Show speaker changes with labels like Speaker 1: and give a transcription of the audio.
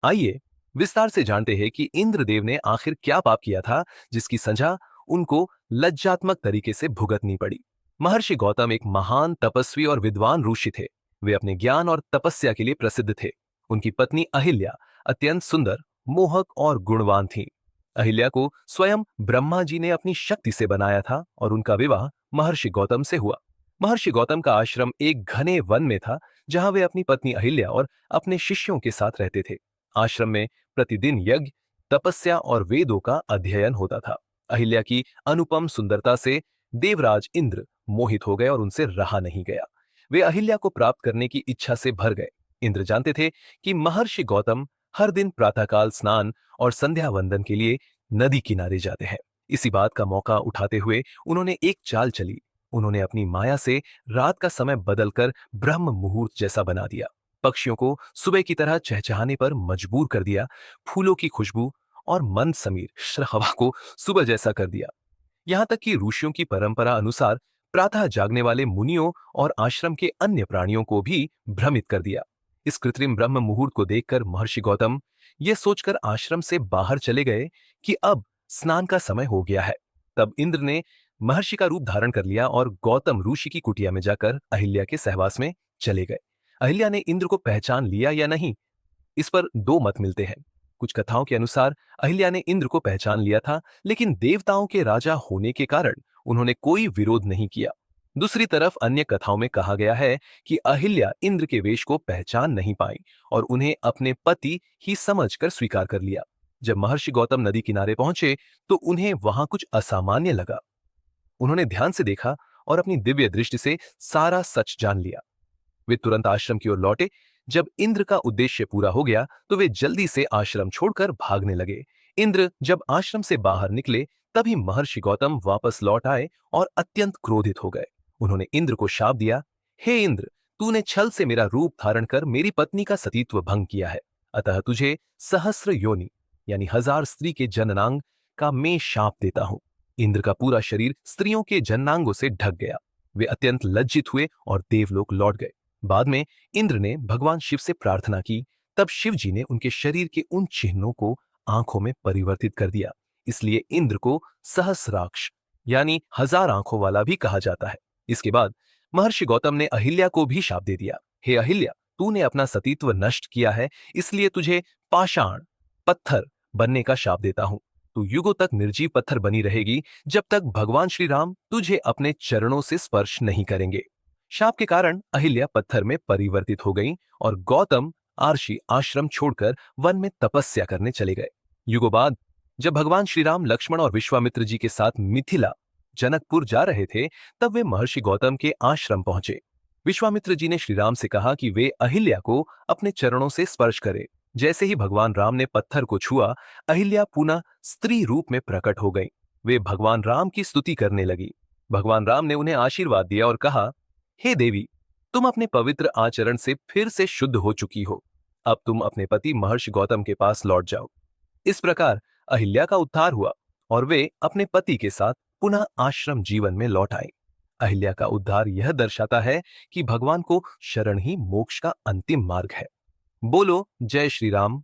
Speaker 1: आइए विस्तार से जानते हैं कि इंद्रदेव ने आखिर क्या पाप किया था जिसकी सजा उनको लज्जात्मक तरीके से भुगतनी पड़ी। महर्षि गौतम एक महान तपस्वी और विद्वान ऋषि थे। वे अपने ज्ञान और तपस्या के लिए प्रसिद्ध थे। उनकी पत्नी अहिल्या अत्यंत सुंदर, मोहक और गुणवान थी। अहिल्या को स्वयं ब्रह्मा जी ने अपनी शक्ति से बनाया था और उनका विवाह महर्षि गौतम से हुआ। महर्षि गौतम का आश्रम एक घने वन में था, जहां वे अपनी पत्नी अहिल्या और अपने शिष्यों के साथ रहते थे। आश्रम में प्रतिदिन यज्ञ, तपस्या और वेदों का अध्ययन होता था। अहिल्या की अनुपम सुंदरता से देवराज इंद्र मोहित हो गए और उनसे रहा नहीं गया। वे अहिल्या को प्राप्त करने की इच्छा से भर गए। इंद्र जानते थे कि महर्षि गौतम हर दिन प्रातःकाल स्नान और संध्या वंदन के लिए नदी किनारे जाते हैं। इसी बात का मौका उठाते हुए उन्होंने एक चाल चली। उन्होंने अपनी माया से रात का समय बदलकर ब्रह्म मुहूर्त जैसा बना दिया। पक्षियों को सुबह की तरह चहचहाने पर मजबूर कर दिया। फूलों की खुशबू और मंद समीर हवा को सुबह जैसा कर दिया। यहां तक कि ऋषियों की परंपरा अनुसार प्रातः जागने वाले मुनियों और आश्रम के अन्य प्राणियों को भी भ्रमित कर दिया। इस कृत्रिम ब्रह्म मुहूर्त को देखकर महर्षि गौतम ये सोचकर आश्रम से बाहर चले गए कि अब स्नान का समय हो गया है। तब इंद्र ने महर्षि का रूप धारण कर लिया और गौतम ऋषि की कुटिया में जाकर अहिल्या के सहवास में चले गए। अहिल्या ने इंद्र को पहचान लिया या नहीं, इस पर दो मत मिलते हैं। कुछ कथाओं के अनुसार अहिल्या ने इंद्र को पहचान लिया था, लेकिन देवताओं के राजा होने के कारण उन्होंने कोई विरोध नहीं किया। दूसरी तरफ अन्य कथाओं में कहा गया है कि अहिल्या इंद्र के वेश को पहचान नहीं पाई और उन्हें अपने पति ही समझकर स्वीकार कर लिया। जब महर्षि गौतम नदी किनारे पहुंचे तो उन्हें वहां कुछ असामान्य लगा। उन्होंने ध्यान से देखा और अपनी दिव्य दृष्टि से सारा सच जान लिया। वे तुरंत आश्रम की ओर लौटे। जब इंद्र का उद्देश्य पूरा हो गया तो वे जल्दी से आश्रम छोड़कर भागने लगे। इंद्र जब आश्रम से बाहर निकले तभी महर्षि गौतम वापस लौट आए और अत्यंत क्रोधित हो गए। उन्होंने इंद्र को शाप दिया, हे इंद्र, तूने छल से मेरा रूप धारण कर मेरी पत्नी का सतीत्व भंग किया है, अतः तुझे सहस्र योनि यानी 1000 स्त्री के जननांग का मैं शाप देता हूं। इंद्र का पूरा शरीर स्त्रियों के जननांगों से ढक गया। वे अत्यंत लज्जित हुए और देवलोक लौट गए। बाद में इंद्र ने भगवान शिव से प्रार्थना की। तब शिव जी ने उनके शरीर के उन चिन्हों को आंखों में परिवर्तित कर दिया। इसलिए इंद्र को सहस्राक्ष यानी 1000 आंखों वाला भी कहा जाता है। इसके बाद महर्षि गौतम ने अहिल्या को भी शाप दे दिया, हे अहिल्या, तूने अपना सतीत्व नष्ट किया है, इसलिए तुझे पाषाण पत्थर बनने का शाप देता हूं। तू युगों तक निर्जीव पत्थर बनी रहेगी जब तक भगवान श्री राम तुझे अपने चरणों से स्पर्श नहीं करेंगे। शाप के कारण अहिल्या पत्थर में परिवर्तित हो गई और गौतम आर्षि आश्रम छोड़कर वन में तपस्या करने चले गए। युगों बाद जब भगवान श्री राम लक्ष्मण और विश्वामित्र जी के साथ मिथिला जनकपुर जा रहे थे, तब वे महर्षि गौतम के आश्रम पहुंचे। विश्वामित्र जी ने श्री राम से कहा कि वे अहिल्या को अपने चरणों से स्पर्श करें। जैसे ही भगवान राम ने पत्थर को छुआ, अहिल्या पुनः स्त्री रूप में प्रकट हो गई। वे भगवान राम की स्तुति करने लगी। भगवान राम ने उन्हें आशीर्वाद दिया और कहा, हे देवी, तुम अपने पवित्र आचरण से फिर से शुद्ध हो चुकी हो। अब तुम अपने पति महर्षि गौतम के पास लौट जाओ। इस प्रकार अहिल्या का उद्धार हुआ और वे अपने पति के साथ पुनः आश्रम जीवन में लौट आई। अहिल्या का उद्धार यह दर्शाता है कि भगवान को शरण ही मोक्ष का अंतिम मार्ग है। बोलो जय श्री राम।